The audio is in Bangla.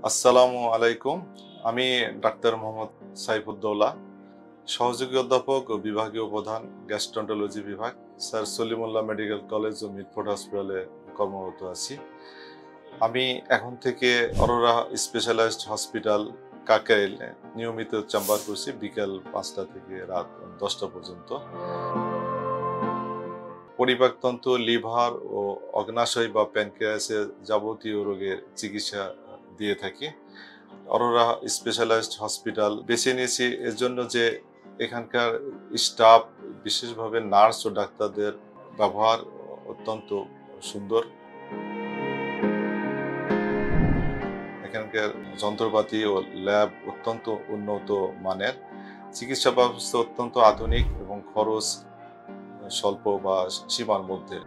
আসসালামু আলাইকুম। আমি ডাক্তার মোহাম্মদ সাইফুদ্দৌলা, সহযোগী অধ্যাপক ও বিভাগীয় প্রধান গ্যাস্ট্রন্টোলজি বিভাগ, স্যার সলিমুল্লাহ মেডিকেল কলেজ ও মিটফোর্ড হসপিটালে কর্মরত আছি। আমি এখন থেকে অরোরা স্পেশালাইজড হসপিটাল কাকরাইলে নিয়মিত চেম্বার করছি বিকেল ৫টা থেকে রাত ১০টা পর্যন্ত। পরিপাকতন্ত্র, লিভার ও অগ্নাশয় বা প্যানক্রিয়াসের যাবতীয় রোগের চিকিৎসা দিয়ে থাকি। অরোরা স্পেশালাইজড হসপিটাল বেছে নিয়েছি এর জন্য যে এখানকার স্টাফ, বিশেষভাবে নার্স ও ডাক্তারদের ব্যবহার অত্যন্ত সুন্দর। এখানকার যন্ত্রপাতি ও ল্যাব অত্যন্ত উন্নত মানের। চিকিৎসা ব্যবস্থা অত্যন্ত আধুনিক এবং খরচ স্বল্প বা সীমার মধ্যে।